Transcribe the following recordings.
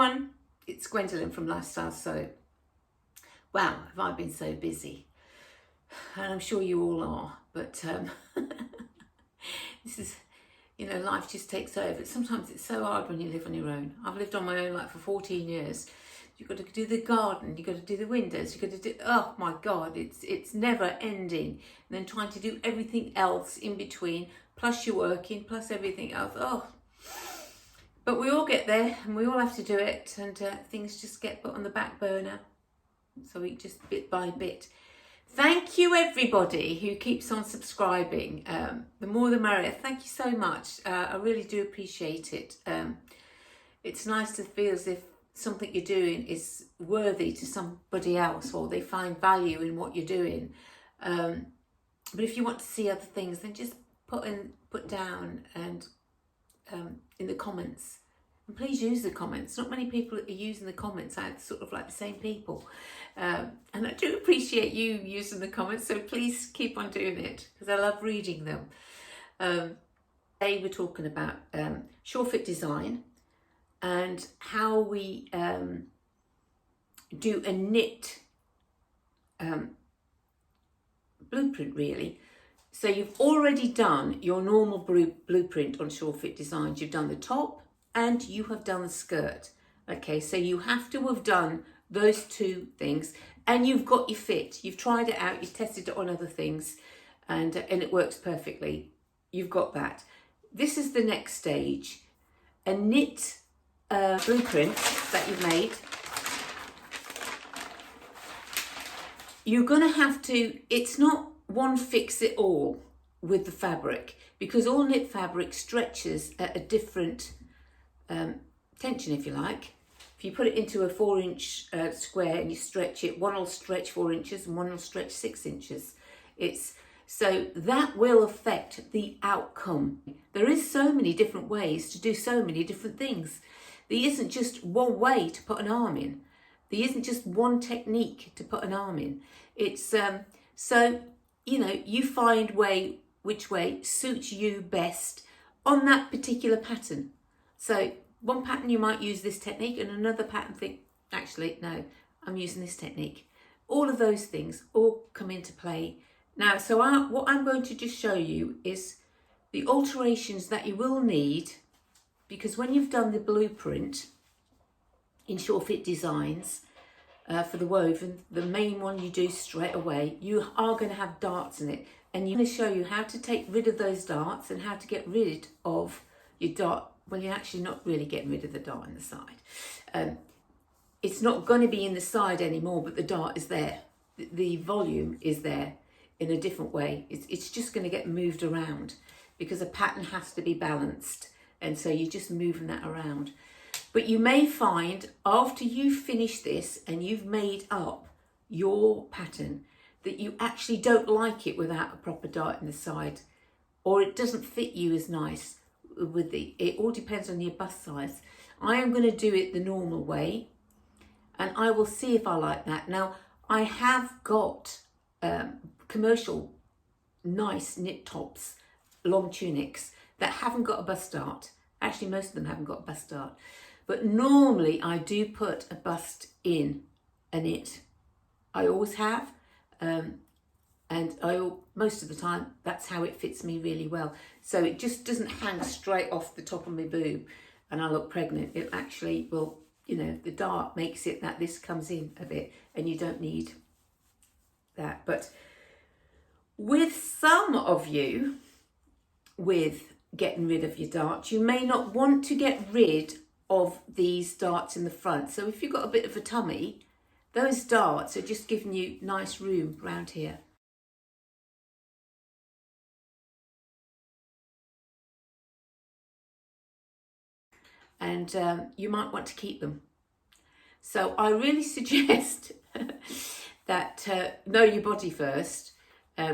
everyone, it's Gwendolyn from Lifestyle Sew. Wow, have I been so busy, and I'm sure you all are, but this is, life just takes over. Sometimes it's so hard when you live on your own. I've lived on my own like for 14 years. You've got to do the garden, you've got to do the windows, you've got to do, oh my God, it's never ending. And then trying to do everything else in between, plus you're working, plus everything else, But we all get there and we all have to do it, and things just get put on the back burner. So we just bit by bit. Thank you everybody who keeps on subscribing. The more the merrier. Thank you so much. I really do appreciate it. It's nice to feel as if something you're doing is worthy to somebody else, or they find value in what you're doing. But if you want to see other things, then just put down and in the comments, and please use the comments. Not many people are using the comments. I sort of like the same people, and I do appreciate you using the comments, so please keep on doing it because I love reading them. Today we're talking about sure fit design and how we do a knit blueprint, really. So you've already done your normal blueprint on Sure Fit Designs. You've done the top and you have done the skirt. Okay, so you have to have done those two things, and you've got your fit. You've tried it out, you've tested it on other things, and it works perfectly. You've got that. This is the next stage. A knit blueprint that you've made. You're going to have to, it's not one fix it all with the fabric, because all knit fabric stretches at a different tension, if you like. If you put it into a 4-inch square and you stretch it, one will stretch 4 inches and one will stretch 6 inches. So that will affect the outcome. There is so many different ways to do so many different things. There isn't just one way to put an arm in. There isn't just one technique to put an arm in. It's so you find which way suits you best on that particular pattern. So one pattern you might use this technique, and another pattern think, actually no, I'm using this technique. All of those things all come into play. Now, so what I'm going to just show you is the alterations that you will need, because when you've done the blueprint in Sure Fit Designs for the woven, the main one you do straight away, you are going to have darts in it, and I'm going to show you how to take rid of those darts and how to get rid of your dart. Well, you're actually not really getting rid of the dart on the side. It's not going to be in the side anymore, but the dart is there. The volume is there in a different way. It's just going to get moved around because a pattern has to be balanced, and so you're just moving that around. But you may find after you finish this and you've made up your pattern that you actually don't like it without a proper dart in the side, or it doesn't fit you as nice with it all depends on your bust size. I am going to do it the normal way, and I will see if I like that. Now, I have got commercial nice knit tops, long tunics that haven't got a bust dart. Actually, most of them haven't got a bust dart, but normally I do put a bust in a knit. I always have, and most of the time that's how it fits me really well. So it just doesn't hang straight off the top of my boob and I look pregnant. It actually will, the dart makes it that this comes in a bit, and you don't need that. But with some of you, with getting rid of your darts, you may not want to get rid of these darts in the front. So if you've got a bit of a tummy, those darts are just giving you nice room around here. And you might want to keep them. So I really suggest that know your body first,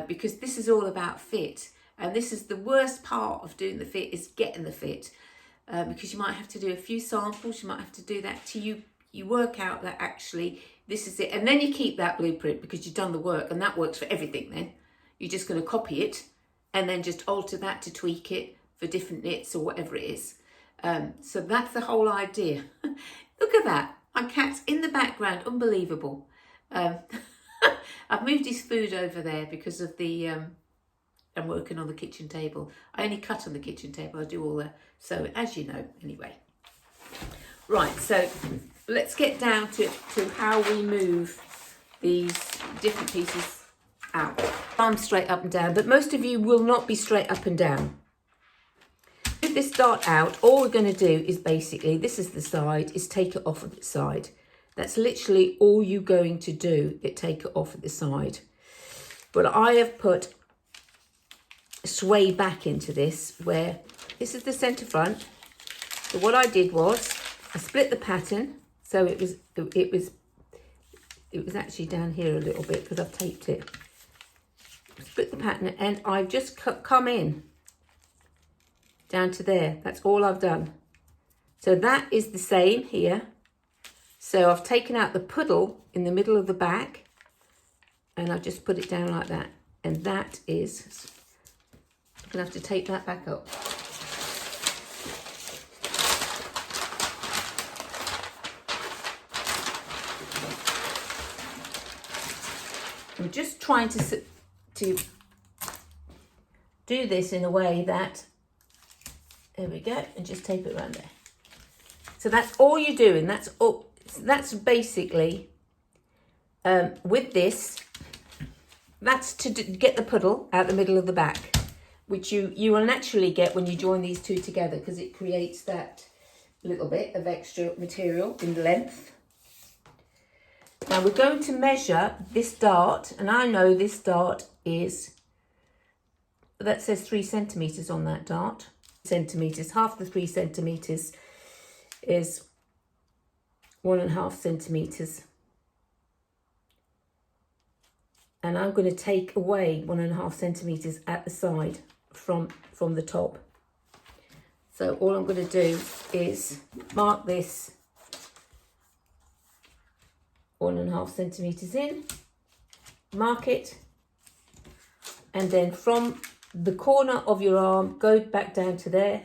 because this is all about fit. And this is the worst part of doing the fit, is getting the fit, because you might have to do a few samples. You might have to do that till you work out that actually this is it. And then you keep that blueprint because you've done the work, and that works for everything then. You're just going to copy it and then just alter that to tweak it for different knits or whatever it is. So that's the whole idea. Look at that. My cat's in the background. Unbelievable. I've moved his food over there because of the... I'm working on the kitchen table. I only cut on the kitchen table. I do all that. So as you know, anyway. Right, so let's get down to how we move these different pieces out. I'm straight up and down, but most of you will not be straight up and down. With this dart out, all we're going to do is basically, this is the side, is take it off of its side. That's literally all you're going to do, take it off at the side. But I have put sway back into this, where this is the centre front. So what I did was, I split the pattern, so it was actually down here a little bit because I've taped it. Split the pattern and I've just come in down to there. That's all I've done. So that is the same here. So I've taken out the puddle in the middle of the back and I've just put it down like that. And that is, I'm gonna have to tape that back up. I'm just trying to do this in a way that, there we go, and just tape it around there. So that's all you're doing. That's all. That's basically, with this, that's to get the puddle out the middle of the back, which you will naturally get when you join these two together because it creates that little bit of extra material in length. Now we're going to measure this dart, and I know this dart is, that says 3 centimetres on that dart. Centimetres, half the 3 centimetres is 1.5 centimetres. And I'm going to take away 1.5 centimetres at the side from the top. So all I'm going to do is mark this 1.5 centimetres in, mark it, and then from the corner of your arm, go back down to there,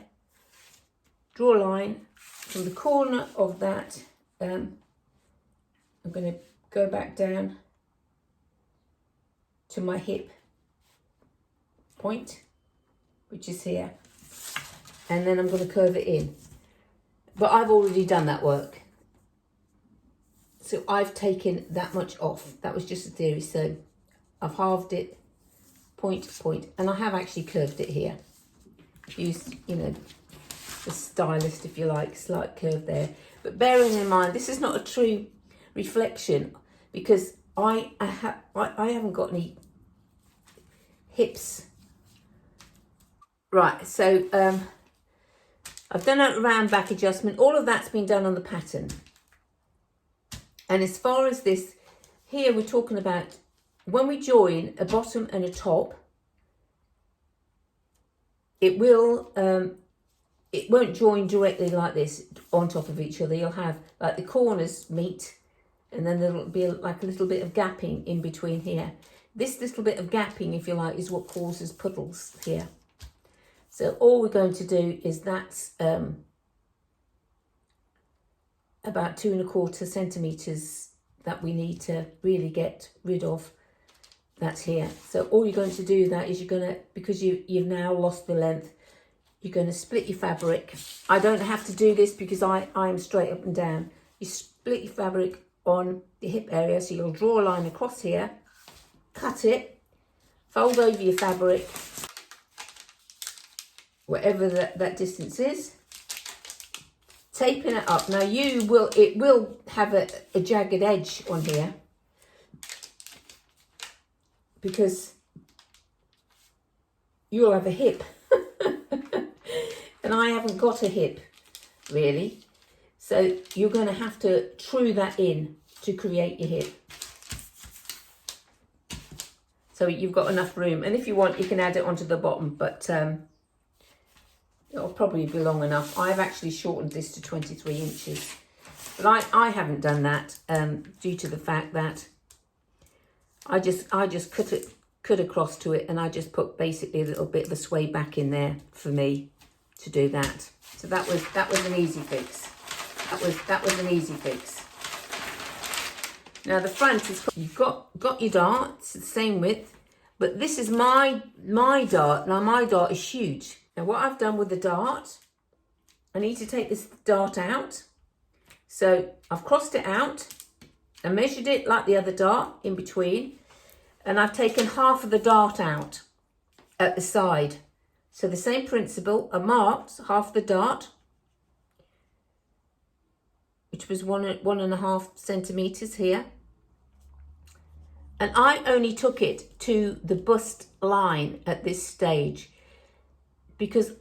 draw a line from the corner of that. I'm going to go back down to my hip point, which is here, and then I'm going to curve it in. But I've already done that work. So I've taken that much off. That was just a theory. So I've halved it, point to point, and I have actually curved it here. Used, you know, the stylist, if you like, slight curve there. But bearing in mind, this is not a true reflection because I haven't got any hips. Right, so I've done a round back adjustment. All of that's been done on the pattern. And as far as this, here we're talking about when we join a bottom and a top, it won't join directly like this on top of each other. You'll have like the corners meet and then there'll be like a little bit of gapping in between here. This little bit of gapping, if you like, is what causes puddles here. So all we're going to do is that's about 2.25 centimetres that we need to really get rid of. That's here. So all you're going to do that is you're going to, because you've now lost the length, you're going to split your fabric. I don't have to do this because I'm straight up and down. You split your fabric on the hip area, so you'll draw a line across here, cut it, fold over your fabric, whatever that distance is, taping it up. Now it will have a jagged edge on here because you'll have a hip and I haven't got a hip really, so you're going to have to true that in to create your hip, so you've got enough room. And if you want, you can add it onto the bottom, but it'll probably be long enough. I've actually shortened this to 23 inches, but I haven't done that due to the fact that I just cut across to it, and I just put basically a little bit of a sway back in there for me. to do that. So that was an easy fix. That was an easy fix. Now the front is, you've got your dart, it's the same width, but this is my dart. Now my dart is huge. Now what I've done with the dart, I need to take this dart out. So I've crossed it out and measured it like the other dart in between, and I've taken half of the dart out at the side. So the same principle, I marked half the dart, which was 1.5 centimetres here. And I only took it to the bust line at this stage because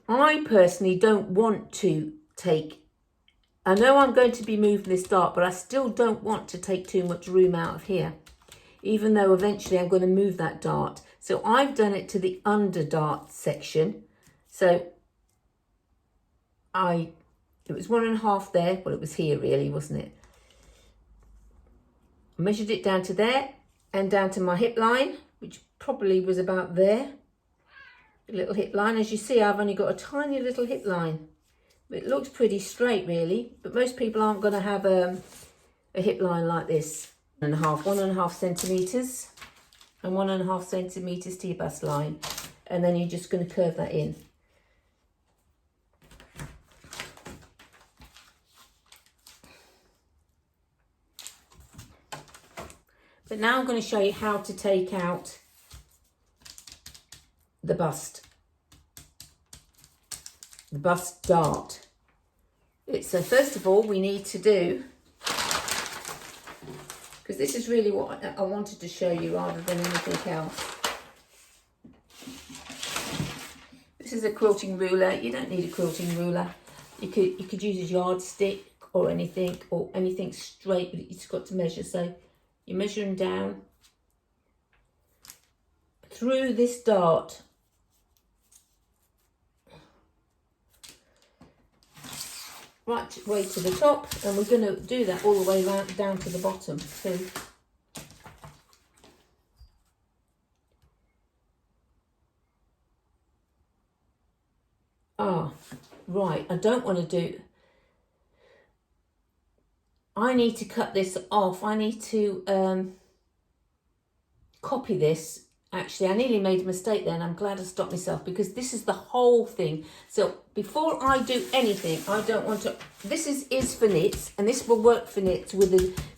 I personally don't want to take, I know I'm going to be moving this dart, but I still don't want to take too much room out of here, even though eventually I'm going to move that dart. So I've done it to the under dart section. So it was 1.5 there. Well, it was here really, wasn't it? I measured it down to there and down to my hip line, which probably was about there. A little hip line. As you see, I've only got a tiny little hip line. It looks pretty straight really, but most people aren't going to have a hip line like this. 1.5 centimetres. And 1.5 centimetres to your bust line, and then you're just going to curve that in. But now I'm going to show you how to take out the bust dart. So first of all, we need to do, because this is really what I wanted to show you rather than anything else. This is a quilting ruler. You don't need a quilting ruler. You could use a yardstick or anything straight, but it's got to measure. So you're measuring down through this dart. Right way to the top, and we're going to do that all the way down to the bottom too. Right, I don't want to do, I need to cut this off. I need to copy this. Actually, I nearly made a mistake then. I'm glad I stopped myself because this is the whole thing. So before I do anything, I don't want to, this is for knits, and this will work for knits with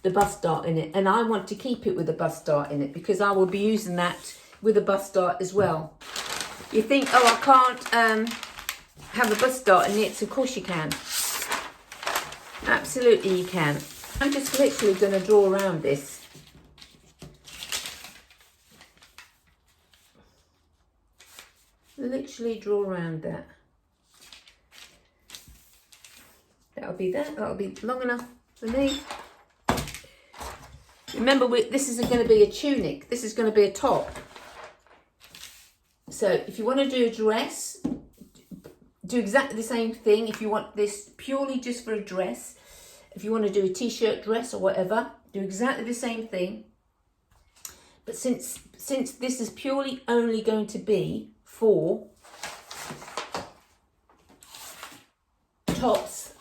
the bust dart in it. And I want to keep it with the bust dart in it because I will be using that with a bust dart as well. You think, oh, I can't have a bust dart in knits. Of course you can. Absolutely you can. I'm just literally going to draw around this. Literally draw around that. That'll be that. That'll be long enough for me. Remember, this isn't going to be a tunic. This is going to be a top. So if you want to do a dress, do exactly the same thing. If you want this purely just for a dress, if you want to do a t-shirt dress or whatever, do exactly the same thing. But since this is purely only going to be for tops,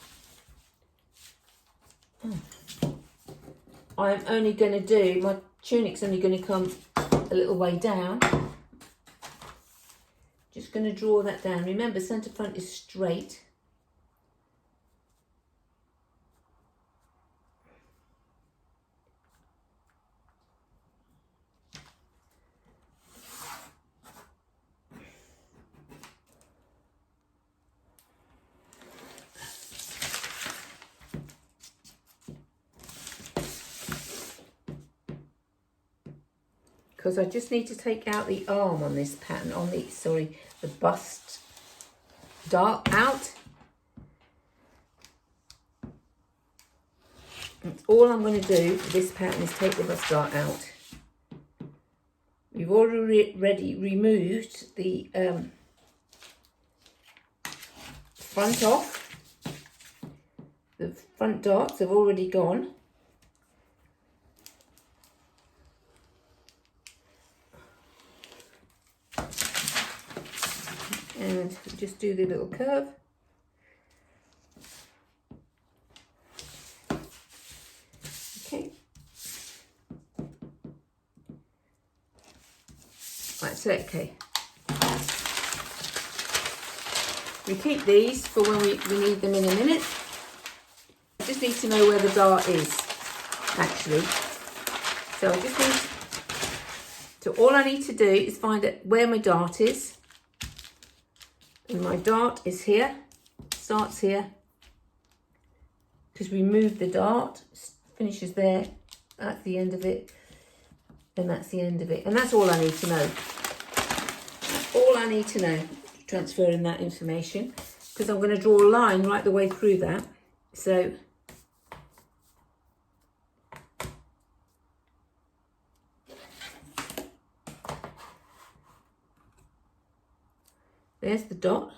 I'm only going to do, my tunic's only going to come a little way down. Just going to draw that down. Remember, centre front is straight. Because I just need to take out the arm on this pattern, the bust dart out. That's all I'm going to do for this pattern is take the bust dart out. We've already removed the front off. The front darts have already gone. and just do the little curve. Okay. Right, so okay. We keep these for when we need them in a minute. I just need to know where the dart is, actually. So I just need, so all I need to do is find out where my dart is. And my dart is here, starts here. Because we move the dart, finishes there, that's the end of it, and that's the end of it. And that's all I need to know. That's all I need to know, transferring that information. Because I'm going to draw a line right the way through that. So, there's the dot.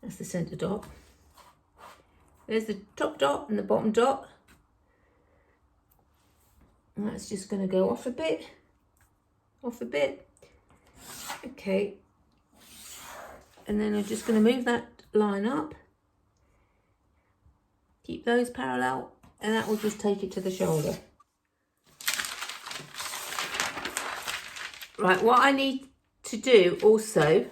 That's the centre dot. There's the top dot and the bottom dot. And that's just going to go off a bit. Off a bit. Okay. And then I'm just going to move that line up. Keep those parallel. And that will just take it to the shoulder. Right, what I need to do also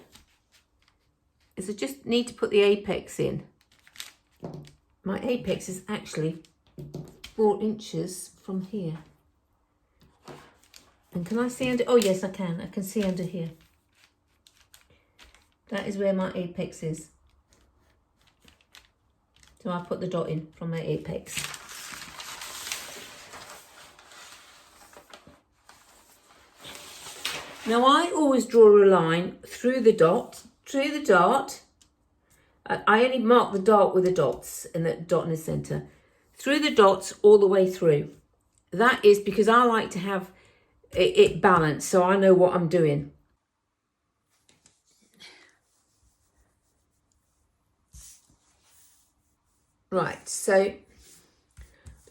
is I just need to put the apex in. My apex is actually 4 inches from here. And can I see under? Oh yes, I can. I can see under here. That is where my apex is. So I put the dot in from my apex. Now I always draw a line through the dot. I only mark the dart with the dots and the dot in the centre. Through the dots all the way through. That is because I like to have it balanced, so I know what I'm doing. Right, so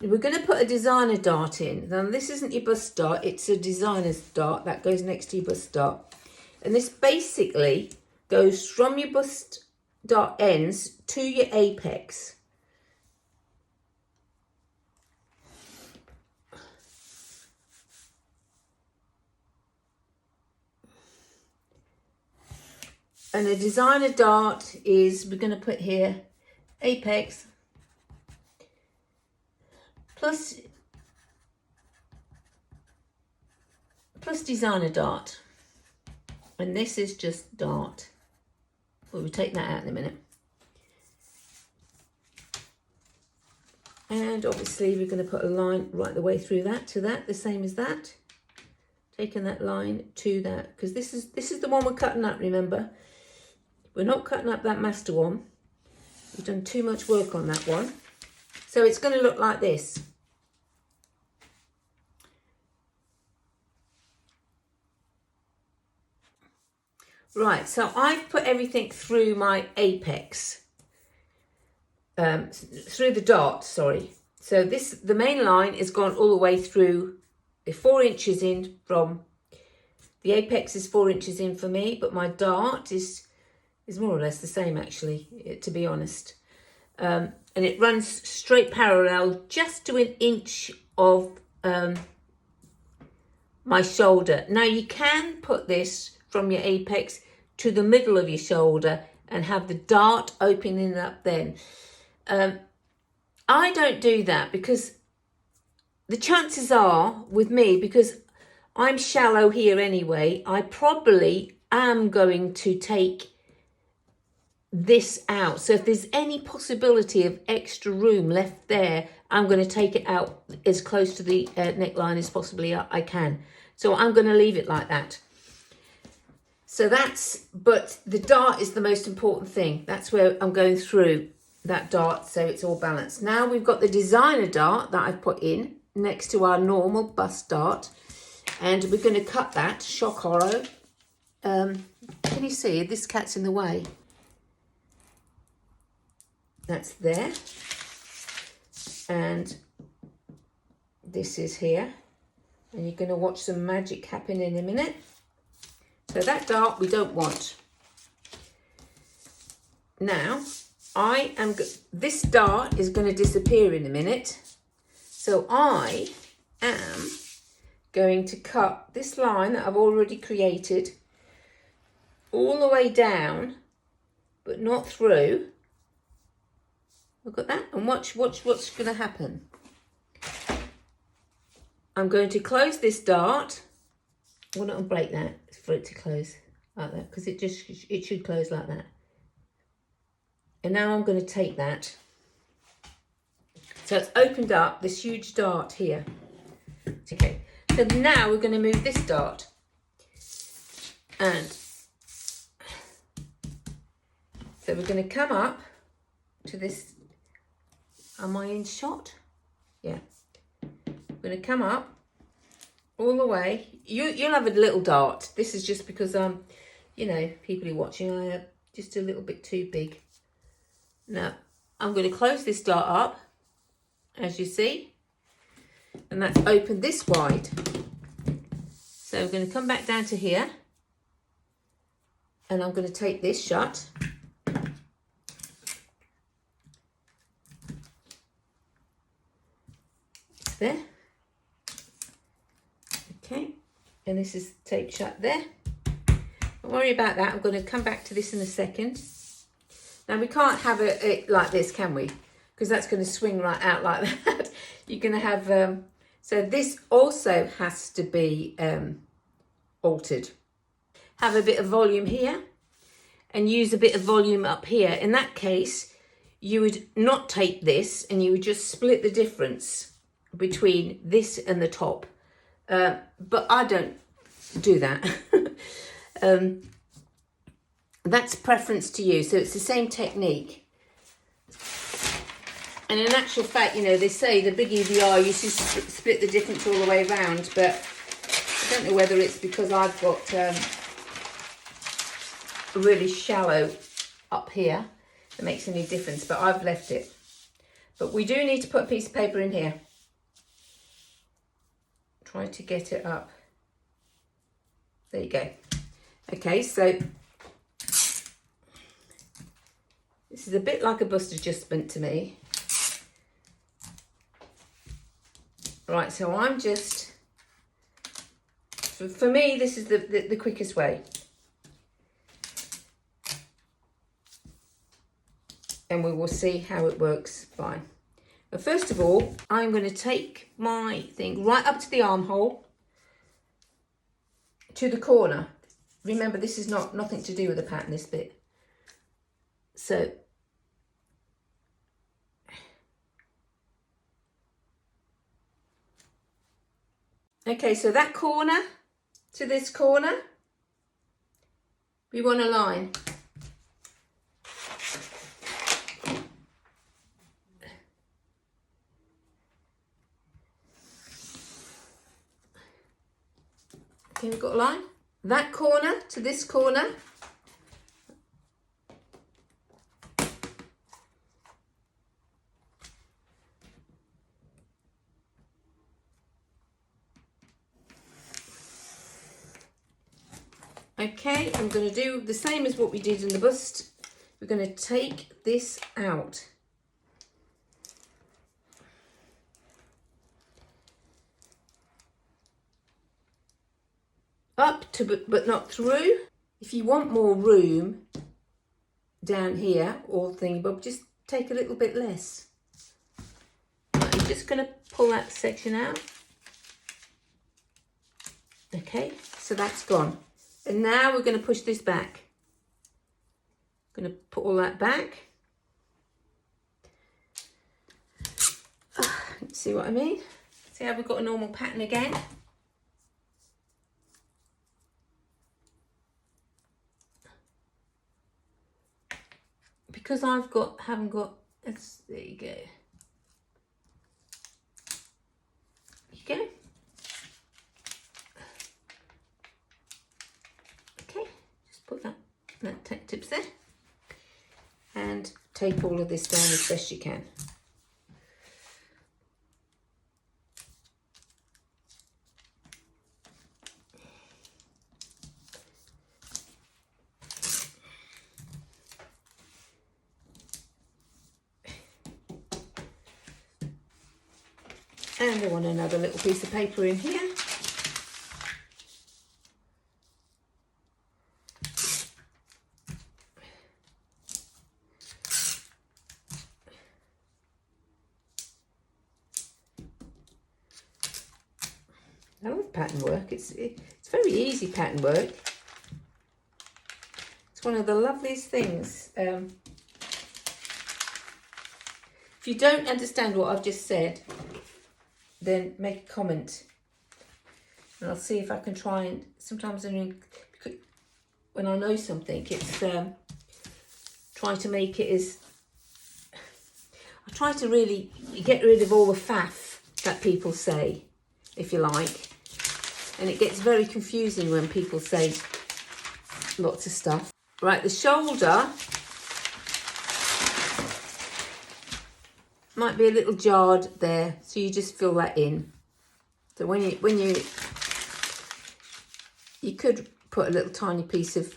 we're going to put a designer dart in. Now this isn't your bust dart, it's a designer's dart that goes next to your bust dart. And this basically goes from your bust dart ends to your apex. And a designer dart is, we're going to put here apex plus designer dart. And this is just dart. We'll take that out in a minute. And obviously we're going to put a line right the way through that to that, the same as that. Taking that line to that, because this is the one we're cutting up, remember. We're not cutting up that master one. We've done too much work on that one. So it's going to look like this. Right, so I've put everything through my apex. Through the dot, sorry. So the main line is gone all the way through, 4 inches in from, the apex is 4 inches in for me, but my dart is more or less the same actually, to be honest. And it runs straight parallel just to 1 inch of my shoulder. Now you can put this from your apex to the middle of your shoulder and have the dart opening up then. I don't do that because the chances are with me, because I'm shallow here anyway, I probably am going to take this out. So if there's any possibility of extra room left there, I'm going to take it out as close to the neckline as possibly I can. So I'm going to leave it like that. So but the dart is the most important thing. That's where I'm going through that dart, so it's all balanced. Now we've got the designer dart that I've put in next to our normal bust dart, and we're going to cut that, shock horror. Can you see? This cat's in the way. That's there. And this is here. And you're going to watch some magic happen in a minute. So that dart we don't want. Now, this dart is going to disappear in a minute. So I am going to cut this line that I've already created all the way down, but not through. Look at that, and watch what's going to happen. I'm going to close this dart. Well, not break that for it to close like that, because it should close like that. And now I'm going to take that. So it's opened up this huge dart here. Okay, so now we're going to move this dart. And so we're going to come up to this. Am I in shot? Yeah. We're going to come up all the way. You'll have a little dart. This is just because you know, people who are watching, I am just a little bit too big. Now I'm going to close this dart up, as you see, and that's opened this wide. So we're going to come back down to here, and I'm going to take this shut. It's there. Okay, and this is taped shut there. Don't worry about that. I'm going to come back to this in a second. Now we can't have it like this, can we? Because that's going to swing right out like that. You're going to have, so this also has to be altered. Have a bit of volume here and use a bit of volume up here. In that case, you would not take this and you would just split the difference between this and the top. But I don't do that. That's preference to you. So it's the same technique. And in actual fact, you know, they say the bigger you are, you should split the difference all the way around. But I don't know whether it's because I've got really shallow up here that makes any difference. But I've left it. But we do need to put a piece of paper in here. Try to get it up. There you go. Okay, so this is a bit like a bust adjustment to me. Right, so I'm just, for me, this is the quickest way. And we will see how it works fine. But first of all, I'm going to take my thing right up to the armhole, to the corner. Remember, this is nothing to do with the pattern, this bit. So, okay, so that corner to this corner, we want a line. Okay, we've got a line. That corner to this corner. Okay, I'm going to do the same as what we did in the bust. We're going to take this out. Up to, but not through. If you want more room down here or thingy bob, just take a little bit less. I'm just going to pull that section out. Okay, so that's gone. And now we're going to push this back. I'm going to put all that back. See what I mean? See how we've got a normal pattern again? Because haven't got, there you go. There you go. Okay, just put that tape tips there. And tape all of this down as best you can. And I want another little piece of paper in here. I love pattern work. It's very easy pattern work. It's one of the loveliest things. If you don't understand what I've just said, then make a comment, and I'll see if I can try and. Sometimes when I know something, it's try to make it as. I try to really get rid of all the faff that people say, if you like. And it gets very confusing when people say lots of stuff. Right, the shoulder might be a little jarred there, so you just fill that in. So when you could put a little tiny piece of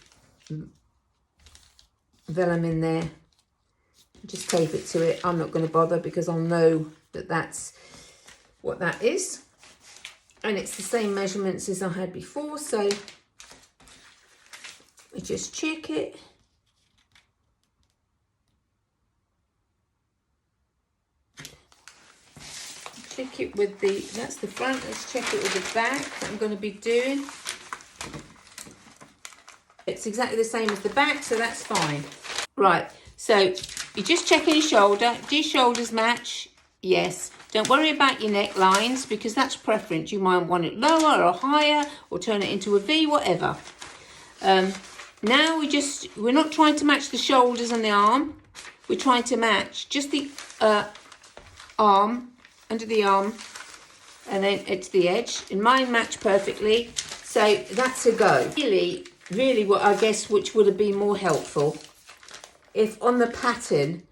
vellum in there, just tape it to it. I'm not going to bother because I'll know that that's what that is. And it's the same measurements as I had before, so we just check it. Check it with that's the front, let's check it with the back that I'm going to be doing. It's exactly the same as the back, so that's fine. Right, so you're just checking your shoulder. Do your shoulders match? Yes. Don't worry about your necklines because that's preference. You might want it lower or higher or turn it into a V, whatever. Now we're not trying to match the shoulders and the arm. We're trying to match just the arm, under the arm, and then it's the edge. And mine match perfectly, so that's a go. Really what I guess which would have been more helpful if on the pattern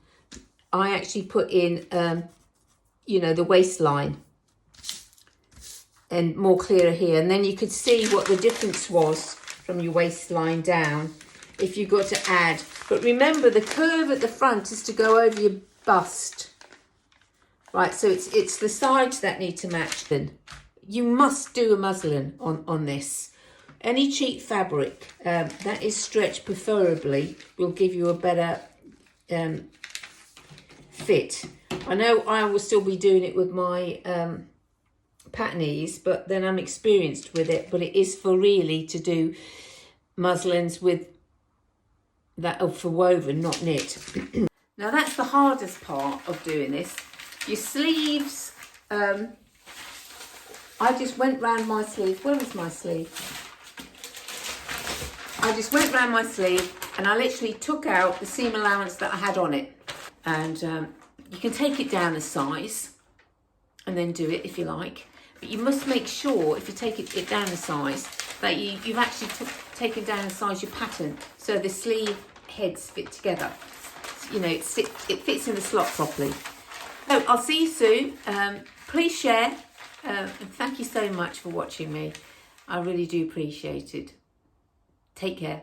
I actually put in you know, the waistline and more clearer here, and then you could see what the difference was from your waistline down if you got to add. But remember, the curve at the front is to go over your bust. Right, so it's the sides that need to match then. You must do a muslin on this. Any cheap fabric that is stretched preferably will give you a better fit. I know I will still be doing it with my patternies, but then I'm experienced with it. But it is for really to do muslins with that for woven, not knit. Now that's the hardest part of doing this. Your sleeves, I just went round my sleeve. Where was my sleeve? I just went round my sleeve and I literally took out the seam allowance that I had on it. And you can take it down a size and then do it if you like. But you must make sure, if you take it down a size, that you've actually taken down a size your pattern so the sleeve heads fit together. You know, it fits in the slot properly. So I'll see you soon. Please share. And thank you so much for watching me. I really do appreciate it. Take care.